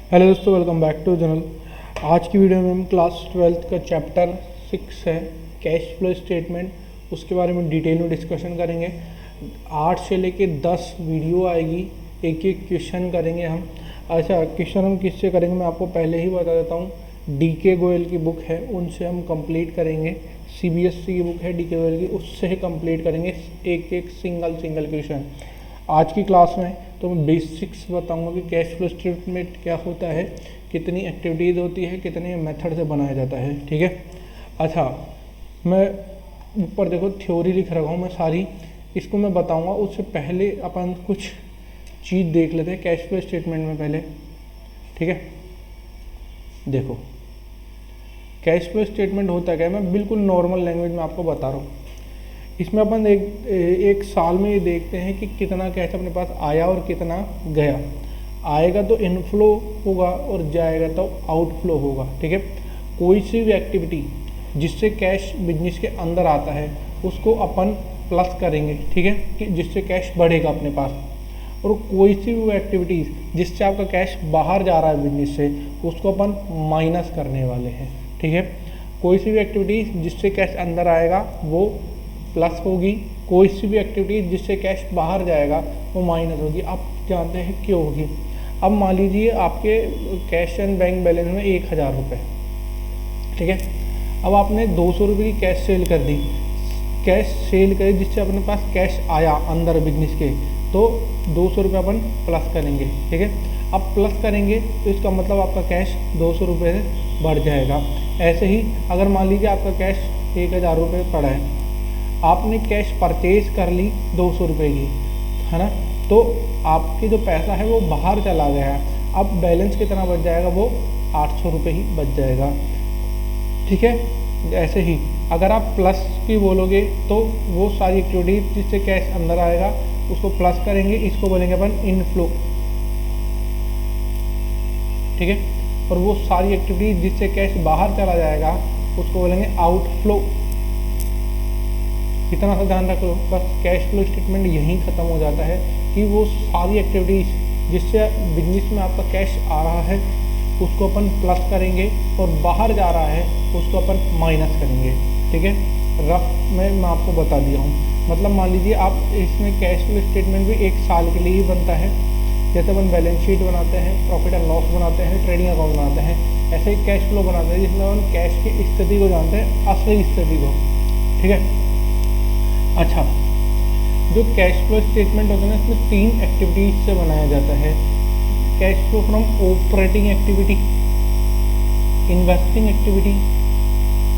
Hello दोस्तों, welcome back to channel. आज की वीडियो में हम क्लास 12th का चैप्टर 6 है कैश फ्लो स्टेटमेंट, उसके बारे में डिटेल में डिस्कशन करेंगे। 8 से लेके 10 वीडियो आएगी, एक एक क्वेश्चन करेंगे हम। अच्छा, क्वेश्चन हम किससे करेंगे मैं आपको पहले ही बता देता हूँ। डीके गोयल की बुक है, उनसे हम कंप्लीट करेंगे। सीबीएसई की बुक है डीके गोयल की, उससे ही कंप्लीट करेंगे एक एक सिंगल क्वेश्चन। आज की क्लास में तो मैं बेसिक्स बताऊंगा कि कैश फ्लो स्टेटमेंट क्या होता है, कितनी एक्टिविटीज़ होती है, कितने मेथड से बनाया जाता है। ठीक है। अच्छा, मैं ऊपर देखो थ्योरी लिख रखा हूँ मैं सारी, इसको मैं बताऊंगा। उससे पहले अपन कुछ चीज़ देख लेते हैं कैश फ्लो स्टेटमेंट में पहले। ठीक है, देखो कैश फ्लो स्टेटमेंट होता क्या है, मैं बिल्कुल नॉर्मल लैंग्वेज में आपको बता रहा हूँ। इसमें अपन एक साल में ये देखते हैं कि कितना कैश अपने पास आया और कितना गया। आएगा तो इनफ्लो होगा और जाएगा तो आउटफ्लो होगा। ठीक है। कोई सी भी एक्टिविटी जिससे कैश बिजनेस के अंदर आता है उसको अपन प्लस करेंगे। ठीक है, कि जिससे कैश बढ़ेगा अपने पास। और कोई सी भी एक्टिविटीज़ जिससे आपका कैश बाहर जा रहा है बिजनेस से, उसको अपन माइनस करने वाले हैं। ठीक है। कोई सी भी एक्टिविटीज़ जिससे कैश अंदर आएगा वो प्लस होगी, कोई सी भी एक्टिविटी जिससे कैश बाहर जाएगा वो माइनस होगी। आप जानते हैं क्यों होगी। अब मान लीजिए आपके कैश एंड बैंक बैलेंस में 1000 रुपये। ठीक है। अब आपने 200 रुपये की कैश सेल कर दी, कैश सेल करी जिससे अपने पास कैश आया अंदर बिजनेस के, तो 200 रुपये अपन प्लस करेंगे। ठीक है। अब प्लस करेंगे तो इसका मतलब आपका कैश 200 रुपये से बढ़ जाएगा। ऐसे ही अगर मान लीजिए आपका कैश 1000 रुपये पड़ा है, आपने कैश परचेज कर ली 200 रुपये की, है ना, तो आपके जो पैसा है वो बाहर चला गया है। अब बैलेंस कितना बच जाएगा, वो 800 रुपये ही बच जाएगा। ठीक है। ऐसे ही अगर आप प्लस की बोलोगे तो वो सारी एक्टिविटीज जिससे कैश अंदर आएगा उसको प्लस करेंगे, इसको बोलेंगे अपन इनफ्लो। ठीक है। और वो सारी एक्टिविटीज जिससे कैश बाहर चला जाएगा उसको बोलेंगे आउटफ्लो। इतना सा ध्यान रख लो, बस कैश फ्लो स्टेटमेंट यहीं ख़त्म हो जाता है कि वो सारी एक्टिविटीज़ जिससे बिजनेस में आपका कैश आ रहा है उसको अपन प्लस करेंगे और बाहर जा रहा है उसको अपन माइनस करेंगे। ठीक है। रफ में मैं आपको बता दिया हूँ। मतलब मान लीजिए आप इसमें कैश फ्लो स्टेटमेंट भी एक साल के लिए ही बनता है। जैसे अपन बैलेंस शीट बनाते हैं, प्रॉफिट एंड लॉस बनाते हैं, ट्रेडिंग अकाउंट बनाते हैं, ऐसे ही कैश फ्लो बनाते हैं जिसमें अपन कैश की स्थिति को जानते हैं, असली स्थिति को। ठीक है। अच्छा, जो कैश फ्लो स्टेटमेंट होता है ना, इसमें 3 एक्टिविटीज से बनाया जाता है। Cash flow from operating activity, investing activity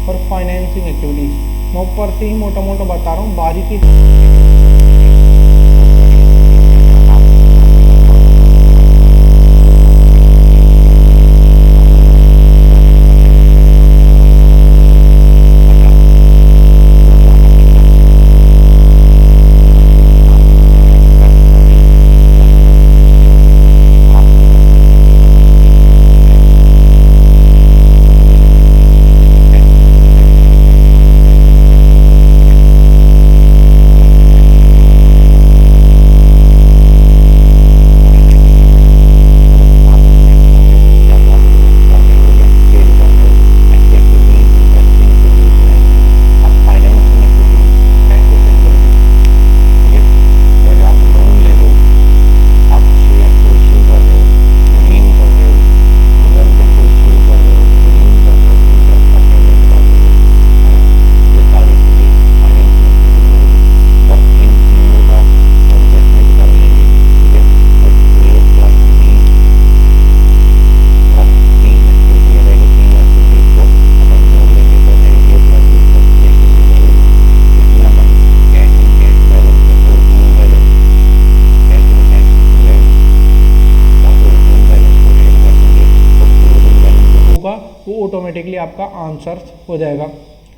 और फाइनेंसिंग एक्टिविटीज। मैं ऊपर से ही मोटा मोटा बता रहा हूँ, बारीकी वो ऑटोमेटिकली आपका आंसर हो जाएगा।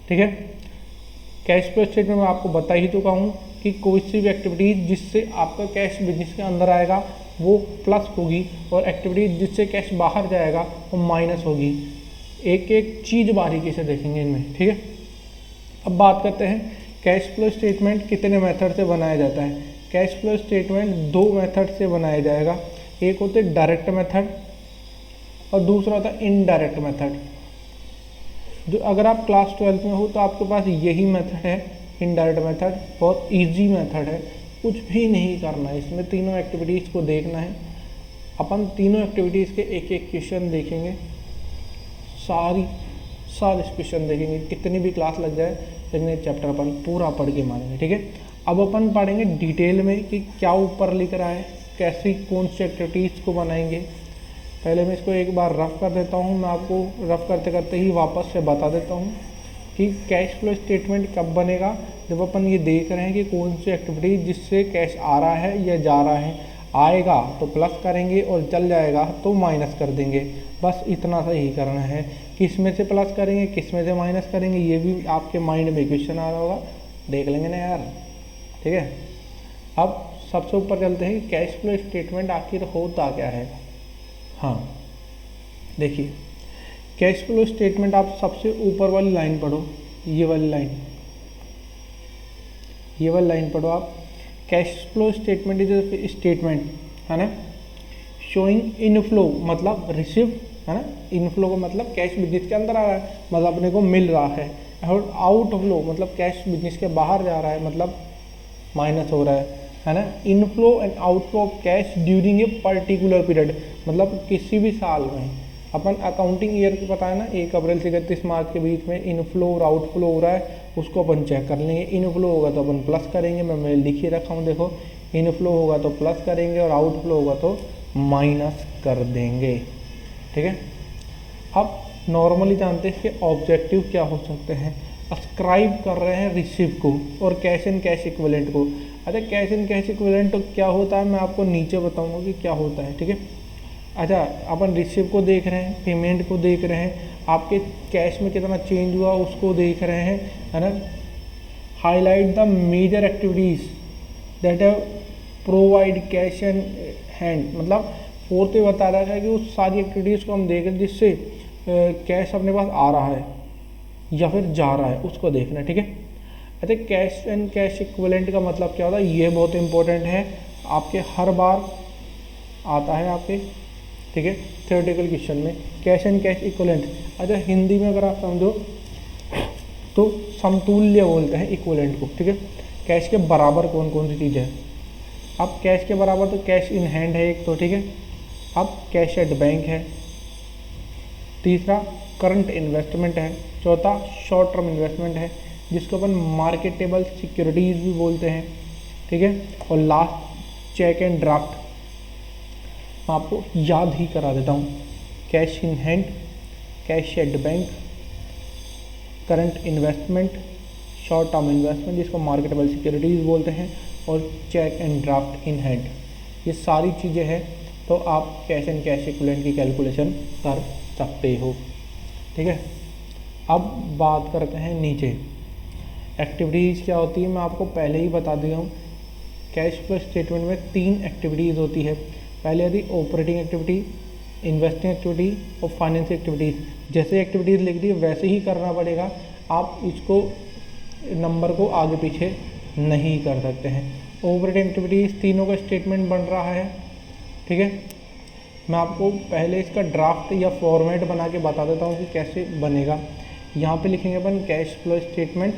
ठीक है। कैश फ्लो स्टेटमेंट में आपको बता ही चुका हूँ कि कोई सी भी एक्टिविटीज जिससे आपका कैश बिजनेस के अंदर आएगा वो प्लस होगी, और एक्टिविटीज जिससे कैश बाहर जाएगा वो माइनस होगी। एक एक चीज़ बारीकी से देखेंगे इनमें। ठीक है। अब बात करते हैं कैश फ्लो स्टेटमेंट कितने मेथड से बनाया जाता है। कैश फ्लो स्टेटमेंट 2 मेथड से बनाया जाएगा। एक होते डायरेक्ट मेथड और दूसरा होता है इनडायरेक्ट मेथड। जो अगर आप क्लास 12 में हो तो आपके पास यही मेथड है, इनडायरेक्ट मेथड। बहुत इजी मेथड है, कुछ भी नहीं करना है इसमें, तीनों एक्टिविटीज़ को देखना है। अपन तीनों एक्टिविटीज़ के एक एक क्वेश्चन देखेंगे, सारे क्वेश्चन देखेंगे, कितनी भी क्लास लग जाए लेकिन ये चैप्टर अपन पूरा पढ़ के मानेंगे, ठीक है। अब अपन पढ़ेंगे डिटेल में कि क्या ऊपर लिख रहा है, कैसी कौन सी एक्टिविटीज़ को बनाएंगे। पहले मैं इसको एक बार रफ कर देता हूँ, मैं आपको रफ करते करते ही वापस से बता देता हूँ कि कैश फ्लो स्टेटमेंट कब बनेगा, जब अपन ये देख रहे हैं कि कौन सी एक्टिविटी जिससे कैश आ रहा है या जा रहा है। आएगा तो प्लस करेंगे और चल जाएगा तो माइनस कर देंगे, बस इतना सा ही करना है। किस में से प्लस करेंगे, किस में से माइनस करेंगे, ये भी आपके माइंड में क्वेश्चन आ रहा होगा, देख लेंगे ना यार, ठीक है। अब सबसे ऊपर चलते हैं, कैश फ्लो स्टेटमेंट आखिर होता क्या है। हाँ देखिए, कैश फ्लो स्टेटमेंट आप सबसे ऊपर वाली लाइन पढ़ो, ये वाली लाइन पढ़ो आप। Cash flow statement is statement, है ना, शोइंग इनफ्लो मतलब रिसीव, है ना, इनफ्लो का मतलब कैश बिजनेस के अंदर आ रहा है, मतलब अपने को मिल रहा है। और आउटफ्लो मतलब कैश बिजनेस के बाहर जा रहा है, मतलब माइनस हो रहा है ना। Inflow and outflow of cash during a particular period, मतलब किसी भी साल में अपन अकाउंटिंग ईयर को पता है ना, 1 अप्रैल से 31 मार्च के बीच में इनफ्लो और आउटफ्लो हो रहा है, उसको अपन चेक कर लेंगे। इनफ्लो होगा तो अपन प्लस करेंगे, मैं लिख ही रखा हूँ, देखो इनफ्लो होगा तो प्लस करेंगे और आउटफ्लो होगा तो माइनस कर देंगे, ठीक है। अब नॉर्मली जानते हैं इसके ऑब्जेक्टिव क्या हो सकते हैं। अस्क्राइब कर रहे हैं रिसीव को और कैश एंड कैश इक्विवेलेंट को। अच्छा, कैश एंड कैश इक्विवेलेंट तो क्या होता है मैं आपको नीचे बताऊंगा कि क्या होता है, ठीक है। अच्छा, अपन रिसीव को देख रहे हैं, पेमेंट को देख रहे हैं, आपके कैश में कितना चेंज हुआ उसको देख रहे हैं, है ना। Highlight the major activities that have provide cash and hand, मतलब फोर्थ में बता रहा है कि उस सारी एक्टिविटीज़ को हम देख रहे हैं जिससे कैश अपने पास आ रहा है या फिर जा रहा है, उसको देखना है, ठीक है। अच्छा, कैश एंड कैश इक्विवेलेंट का मतलब क्या होता है, ये बहुत इंपॉर्टेंट है, आपके हर बार आता है आपके, ठीक है, थ्योरेटिकल क्वेश्चन में कैश एंड कैश इक्विवेलेंट। अच्छा, हिंदी में अगर आप समझो तो समतुल्य बोलते हैं इक्विवेलेंट को, ठीक है। कैश के बराबर कौन कौन सी चीज़ है। अब कैश के बराबर तो कैश इन हैंड है एक तो, ठीक है। अब कैश एट बैंक है, तीसरा करंट इन्वेस्टमेंट है, चौथा शॉर्ट टर्म इन्वेस्टमेंट है जिसको अपन मार्केटेबल सिक्योरिटीज़ भी बोलते हैं, ठीक है। और लास्ट चेक एंड ड्राफ्ट, मैं आपको याद ही करा देता हूँ। Cash in hand, cash at bank, current investment, short term investment जिसको मार्केटेबल सिक्योरिटीज़ बोलते हैं, और cheque and draft in hand, ये सारी चीज़ें हैं तो आप कैश एंड कैश इक्विवेलेंट की कैलकुलेशन कर सकते हो, ठीक है। अब बात करते हैं नीचे एक्टिविटीज़ क्या होती है, मैं आपको पहले ही बता दिया हूँ। कैश फ्लो स्टेटमेंट में 3 एक्टिविटीज़ होती है। पहले आती ऑपरेटिंग एक्टिविटी, इन्वेस्टिंग एक्टिविटी और फाइनेंशियल एक्टिविटीज़। जैसे एक्टिविटीज़ लिख दी वैसे ही करना पड़ेगा, आप इसको नंबर को आगे पीछे नहीं कर सकते हैं। ऑपरेटिंग एक्टिविटीज़ तीनों का स्टेटमेंट बन रहा है, ठीक है। मैं आपको पहले इसका ड्राफ्ट या फॉर्मेट बना के बता देता हूँ कि कैसे बनेगा। यहाँ पे लिखेंगे अपन कैश फ्लो स्टेटमेंट,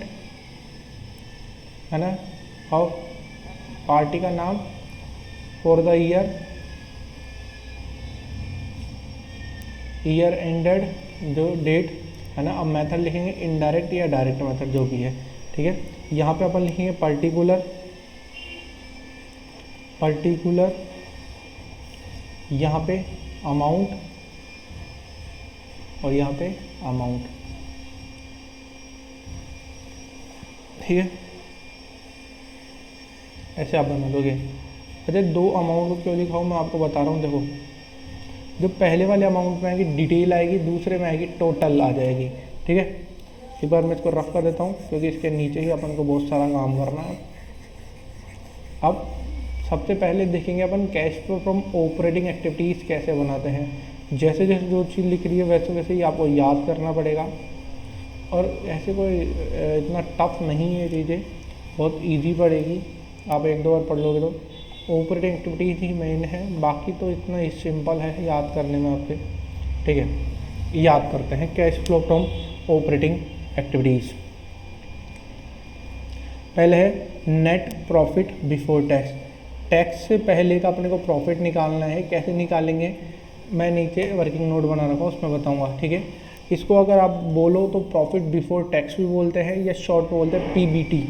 है ना, और पार्टी का नाम फॉर द ईयर एंडेड, जो डेट है ना। अब मेथड लिखेंगे इनडायरेक्ट या डायरेक्ट मेथड जो भी है, ठीक है। यहाँ पे अपन लिखेंगे पर्टिकुलर, यहाँ पे अमाउंट और यहाँ पे अमाउंट, ठीक है। ऐसे आप बना दोगे। अच्छा, 2 अमाउंट को क्यों लिखा हूँ मैं आपको बता रहा हूँ। देखो, जो पहले वाले अमाउंट में आएगी डिटेल आएगी, दूसरे में आएगी टोटल आ जाएगी, ठीक है। एक बार मैं इसको रफ कर देता हूँ क्योंकि इसके नीचे ही अपन को बहुत सारा काम करना है। अब सबसे पहले देखेंगे अपन cash flow from operating activities कैसे बनाते हैं। जैसे जैसे जो चीज़ लिख रही है वैसे वैसे ही आपको याद करना पड़ेगा, और ऐसे कोई इतना टफ नहीं है, चीज़ें बहुत इजी पड़ेगी, आप 1-2 बार पढ़ लोगे तो। ऑपरेटिंग एक्टिविटीज़ ही मेन है, बाकी तो इतना ही सिंपल है याद करने में आपके। ठीक है, याद करते हैं cash flow from operating activities. पहले है net profit before tax. Tax से पहले का अपने को प्रॉफिट निकालना है। कैसे निकालेंगे, मैं नीचे वर्किंग नोट बना रखा हूँ, उसमें बताऊँगा। ठीक है, इसको अगर आप बोलो तो प्रॉफिट बिफोर टैक्स भी बोलते हैं या शॉर्ट में बोलते हैं PBT,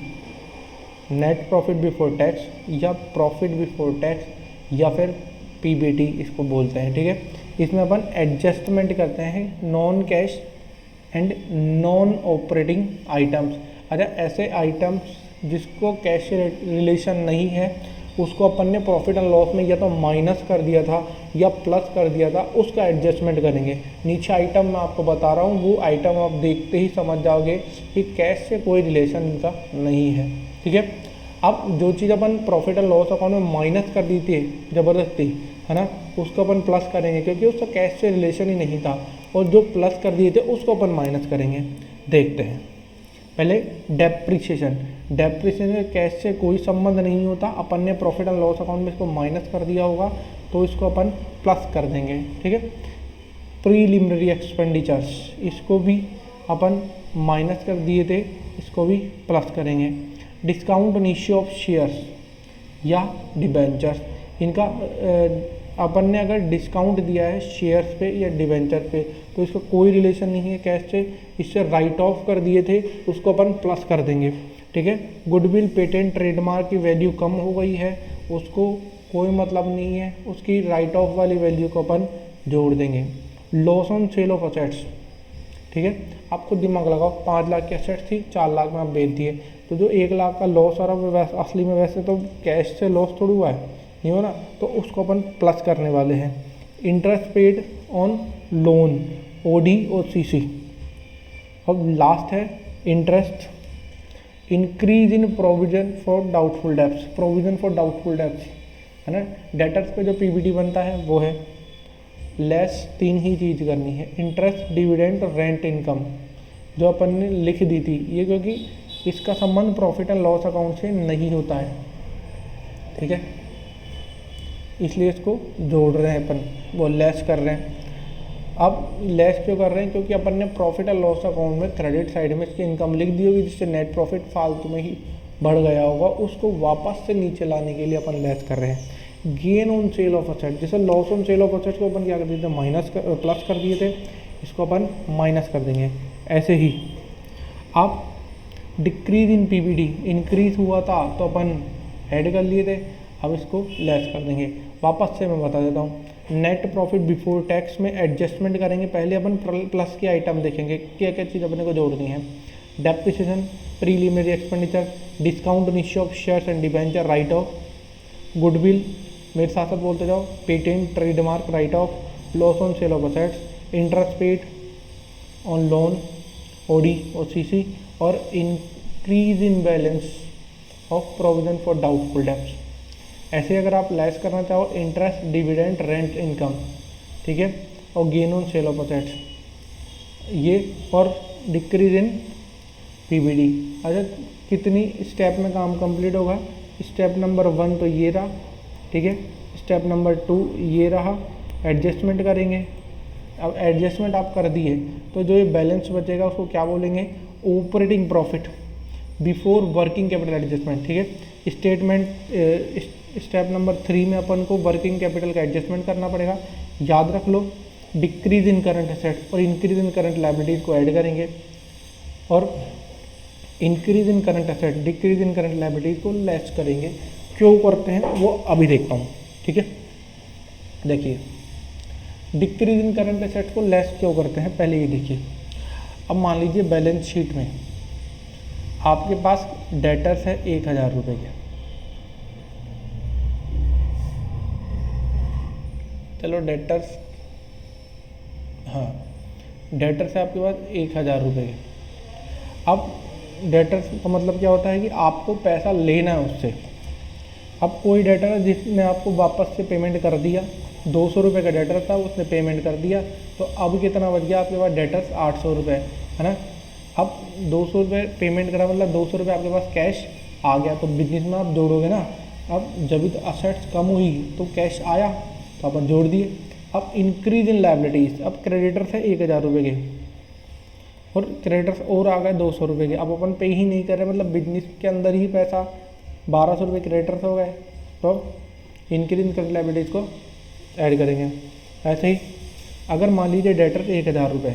net profit before tax या प्रॉफिट बिफोर टैक्स या फिर पीबीटी इसको बोलते हैं। ठीक है, इसमें अपन एडजस्टमेंट करते हैं non cash and non operating items. अच्छा, ऐसे आइटम्स जिसको कैश से रिलेशन नहीं है उसको अपन ने प्रॉफिट एंड लॉस में या तो माइनस कर दिया था या प्लस कर दिया था, उसका एडजस्टमेंट करेंगे। नीचे आइटम मैं आपको बता रहा हूँ, वो आइटम आप देखते ही समझ जाओगे कि कैश से कोई रिलेशन इनका नहीं है। ठीक है, अब जो चीज़ अपन प्रॉफिट एंड लॉस अकाउंट में माइनस कर दी थी ज़बरदस्ती, है ना, उसको अपन प्लस करेंगे क्योंकि उसका कैश से रिलेशन ही नहीं था, और जो प्लस कर दिए थे उसको अपन माइनस करेंगे। देखते हैं पहले डेप्रिसिएशन। डेप्रिसिएशन कैश से कोई संबंध नहीं होता, अपन ने प्रॉफिट एंड लॉस अकाउंट में इसको माइनस कर दिया होगा तो इसको अपन प्लस कर देंगे। ठीक है, प्रीलिमिनरी एक्सपेंडिचर्स, इसको भी अपन माइनस कर दिए थे, इसको भी प्लस करेंगे। Discount on issue of shares या डिबेंचर्स, इनका अपन ने अगर डिस्काउंट दिया है शेयर्स पे या डिबेंचर पे तो इसका कोई रिलेशन नहीं है कैश से, इससे राइट ऑफ कर दिए थे, उसको अपन प्लस कर देंगे। ठीक है, गुडविल पेटेंट ट्रेडमार्क की वैल्यू कम हो गई है, उसको कोई मतलब नहीं है, उसकी राइट ऑफ वाली वैल्यू को अपन जोड़ देंगे। Loss on sale of assets, ठीक है, आपको दिमाग लगाओ, 5 लाख की असेट्स थी, 4 लाख में आप बेच दिए, तो जो 1 लाख का लॉस आ रहा है असली में वैसे तो कैश से लॉस थोड़ी हुआ है, नहीं हो ना, तो उसको अपन प्लस करने वाले हैं। Interest paid on loan, OD और सीसी। अब लास्ट है interest, increase in provision for doubtful debts, provision for doubtful debts, है ना, डेटर्स पे जो पीबीटी बनता है वो है। लेस 3 ही चीज़ करनी है, इंटरेस्ट, डिविडेंड और रेंट इनकम, जो अपन ने लिख दी थी ये, क्योंकि इसका संबंध प्रॉफिट एंड लॉस अकाउंट से नहीं होता है। ठीक है, इसलिए इसको जोड़ रहे हैं अपन, वो लेस कर रहे हैं। अब लेस क्यों कर रहे हैं, क्योंकि अपन ने प्रॉफिट एंड लॉस अकाउंट में क्रेडिट साइड में इसकी इनकम लिख दी होगी, जिससे नेट प्रॉफिट फालतू में ही बढ़ गया होगा, उसको वापस से नीचे लाने के लिए अपन लेस कर रहे हैं। Gain on sale of asset, जैसे loss on sale of asset को अपन क्या कर दिए थे, प्लस कर दिए थे, इसको अपन माइनस कर देंगे। ऐसे ही अब डिक्रीज इन पीबीटी, इंक्रीज हुआ था तो अपन ऐड कर लिए थे, अब इसको लेस कर देंगे। वापस से मैं बता देता हूँ, नेट प्रॉफिट बिफोर टैक्स में एडजस्टमेंट करेंगे, पहले अपन प्लस की आइटम देखेंगे क्या क्या चीज़ अपने को जोड़नी है। Depreciation, preliminary expenditure, discount on issue of shares and debenture, write off, goodwill, मेरे साथ साथ बोलते जाओ, patent trademark write off, loss on sale of assets, interest paid on loan, OD और सीसी, और increase in balance of provision for doubtful debts. ऐसे अगर आप लेस करना चाहो, इंटरेस्ट, डिविडेंड, रेंट इनकम, ठीक है, और gain on sale of assets ये, और डिक्रीज इन पीबीडी। अच्छा, कितनी स्टेप में काम कंप्लीट होगा, स्टेप नंबर 1 तो ये रहा, ठीक है, स्टेप नंबर 2 ये रहा, एडजस्टमेंट करेंगे। अब एडजस्टमेंट आप कर दिए तो जो ये बैलेंस बचेगा उसको क्या बोलेंगे, operating profit before working capital adjustment. ठीक है, स्टेटमेंट स्टेप नंबर 3 में अपन को वर्किंग कैपिटल का एडजस्टमेंट करना पड़ेगा। याद रख लो, डिक्रीज इन करंट एसेट और इंक्रीज इन करंट लायबिलिटीज़ को ऐड करेंगे, और increase in current asset, decrease in current liabilities को लेस करेंगे। क्यों करते हैं वो अभी देखता हूँ। ठीक है, देखिए डिक्रीज इन करंट एसेट को लेस क्यों करते हैं, पहले ये देखिए। अब मान लीजिए बैलेंस शीट में आपके पास डेटर्स है 1000 रुपये के, चलो डेटर्स, हाँ डेटर्स है आपके पास 1000 रुपये के। अब डेटर्स का मतलब क्या होता है कि आपको पैसा लेना है उससे। अब कोई डेटर है जिसने आपको वापस से पेमेंट कर दिया, 200 रुपये का डेटर था, उसने पेमेंट कर दिया, तो अब कितना बच गया आपके पास डेटर्स 800 रुपये, है ना। अब 200 रुपये पेमेंट करा, मतलब 200 रुपये आपके पास कैश आ गया, तो बिजनेस में आप जोड़ोगे ना। अब जब भी तो असेट्स कम हुई तो कैश आया, तो अपन जोड़ दिए। अब इंक्रीज इन लाइबिलिटीज़, अब क्रेडिटर्स है 1000 रुपये के और क्रेडिटर्स और आ गए 200 रुपये के। अब अपन पे ही नहीं कर रहे, मतलब बिजनेस के अंदर ही पैसा 1200 रुपये क्रेडिटर्स हो गए, तो अब इंक्रीज इन क्रेडिट लाइबिलिटीज़ को ऐड करेंगे। ऐसे ही अगर मान लीजिए डेटर्स 1000 रुपये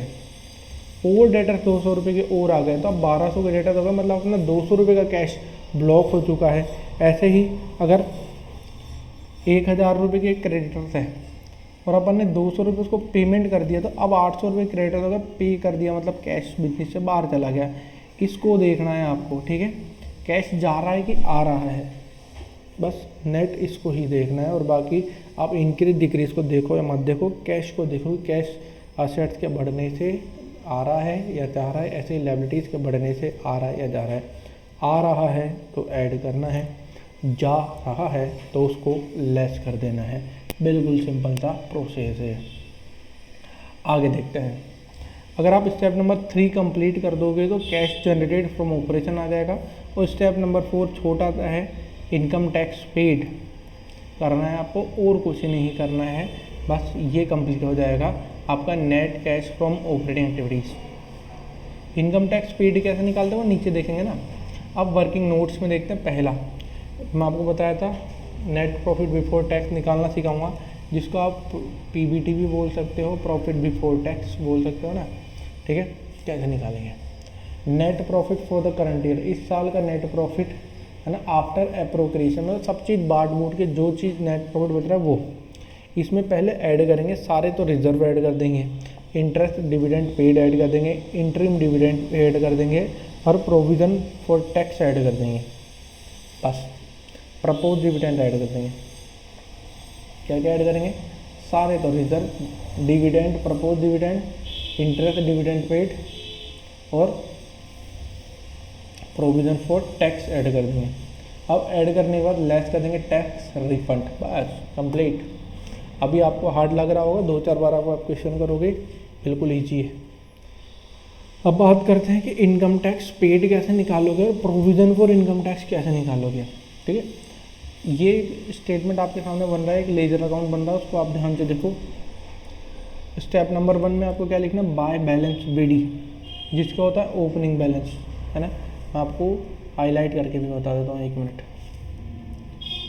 और डेटर्स 200 रुपये के और आ गए, तो अब 1200 के डेटर्स हो गए, मतलब अपना 200 रुपये का कैश ब्लॉक हो चुका है। ऐसे ही अगर 1000 रुपये के क्रेडिटर्स है और अपन ने 200 रुपये उसको पेमेंट कर दिया, तो अब 800 रुपये क्रेडिटर्स अगर पे कर दिया, मतलब कैश बिजनेस से बाहर चला गया। इसको देखना है आपको, ठीक है, कैश जा रहा है कि आ रहा है, बस नेट इसको ही देखना है। और बाकी आप इंक्रीज डिक्रीज को देखो या मत देखो, कैश को देखो, कैश असेट्स के बढ़ने से आ रहा है या जा रहा है, ऐसे ही लायबिलिटीज़ के बढ़ने से आ रहा है या जा रहा है। आ रहा है तो ऐड करना है, जा रहा है तो उसको लेस कर देना है। बिल्कुल सिंपल सा प्रोसेस है। आगे देखते हैं। अगर आप स्टेप नंबर 3 कंप्लीट कर दोगे तो कैश जनरेटेड फ्रॉम ऑपरेशन आ जाएगा। और स्टेप नंबर 4 छोटा सा है, इनकम टैक्स पेड करना है आपको, और कुछ नहीं करना है, बस ये कंप्लीट हो जाएगा आपका net cash from operating activities. Income tax paid कैसे निकालते हैं वो नीचे देखेंगे ना। अब वर्किंग नोट्स में देखते हैं। पहला मैं आपको बताया था नेट प्रॉफिट बिफोर टैक्स निकालना सिखाऊंगा, जिसको आप पीबीटी भी बोल सकते हो, प्रॉफिट बिफोर टैक्स बोल सकते हो ना, ठीक है। कैसे निकालेंगे net profit for the current year, इस साल का नेट प्रॉफिट है ना, आफ्टर एप्रोक्रिएशन, मतलब सब चीज़ बांट बूट के जो चीज़ नेट प्रॉफिट बच रहा है वो इसमें पहले ऐड करेंगे। सारे तो रिजर्व ऐड कर देंगे, इंटरेस्ट डिविडेंड पेड ऐड कर देंगे, इंटरिम डिविडेंड ऐड कर देंगे और प्रोविज़न फॉर टैक्स ऐड कर देंगे। बस प्रपोज डिविडेंड ऐड कर देंगे। क्या क्या ऐड करेंगे? सारे तो reserve, dividend, propose dividend, interest dividend paid और प्रोविज़न फॉर टैक्स ऐड कर देंगे। अब ऐड करने के बाद लेस कर देंगे टैक्स रिफंड, बस कंप्लीट। अभी आपको हार्ड लग रहा होगा, 2-4 बार आप क्वेश्चन करोगे, बिल्कुल ईजी है। अब बात करते हैं कि इनकम टैक्स पेड कैसे निकालोगे और प्रोविज़न फॉर इनकम टैक्स कैसे निकालोगे, ठीक है। ये स्टेटमेंट आपके सामने बन रहा है, एक लेजर अकाउंट बन रहा है, उसको आप ध्यान से देखो। स्टेप नंबर 1 में आपको क्या लिखना है? बाय बैलेंस बीडी, जिसका होता है ओपनिंग बैलेंस, है ना। मैं आपको हाईलाइट करके भी बता देता हूँ, 1 मिनट।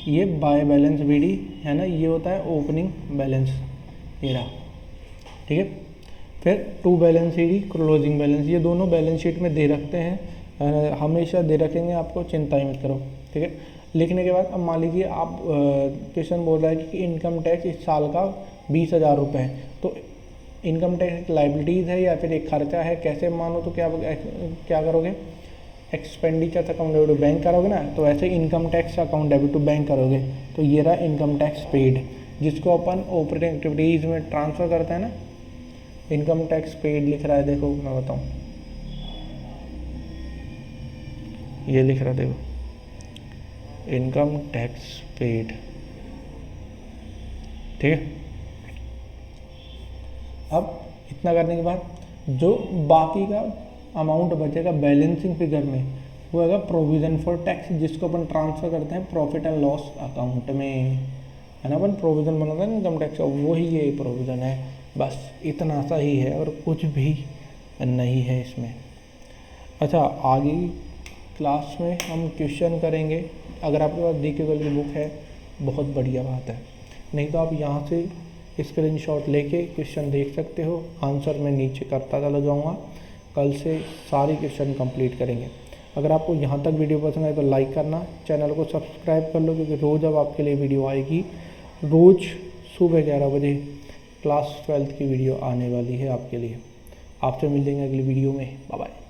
ये बाय बैलेंस बीडी है ना, ये होता है ओपनिंग बैलेंस, ये रहा, ठीक है। फिर टू बैलेंस ईडी, क्लोजिंग बैलेंस, ये दोनों बैलेंस शीट में दे रखते हैं, हमेशा दे रखेंगे आपको, चिंता ही मत करो, ठीक है। लिखने के बाद अब मान लीजिए आप क्वेश्चन बोल रहा है कि इनकम टैक्स इस साल का 20,000 रुपये है, तो इनकम टैक्स लाइबिलिटीज़ है या फिर एक खर्चा है, कैसे मानो, तो क्या करोगे? Expenditure account debit to bank करोगे ना, तो ऐसे income tax account debit to bank करोगे। तो ये रहा इनकम टैक्स पेड, जिसको अपन ऑपरेटिंग एक्टिविटीज़ में ट्रांसफ़र करते हैं ना। इनकम टैक्स पेड लिख रहा है, देखो मैं बताऊँ, ये लिख रहा है, देखो इनकम टैक्स पेड, ठीक है। अब इतना करने के बाद जो बाकी का अमाउंट बचेगा बैलेंसिंग फिगर में, वो होगा प्रोविज़न फॉर टैक्स, जिसको अपन ट्रांसफ़र करते हैं प्रॉफिट एंड लॉस अकाउंट में, है ना। अपन प्रोविज़न बनाते हैं इनकम टैक्स का, वही ये प्रोविज़न है, बस इतना सा ही है और कुछ भी नहीं है इसमें। अच्छा, आगे क्लास में हम क्वेश्चन करेंगे। अगर आपके पास डी केवल की बुक है, बहुत बढ़िया बात है, नहीं तो आप यहाँ से स्क्रीनशॉट लेके क्वेश्चन देख सकते हो। आंसर मैं नीचे करता चला जाऊँगा, कल से सारी क्वेश्चन कंप्लीट करेंगे। अगर आपको यहाँ तक वीडियो पसंद आए तो लाइक करना, चैनल को सब्सक्राइब कर लो, क्योंकि रोज़ अब आपके लिए वीडियो आएगी। रोज़ सुबह 11 बजे क्लास 12th की वीडियो आने वाली है आपके लिए। आपसे मिलेंगे अगली वीडियो में, बाय बाय।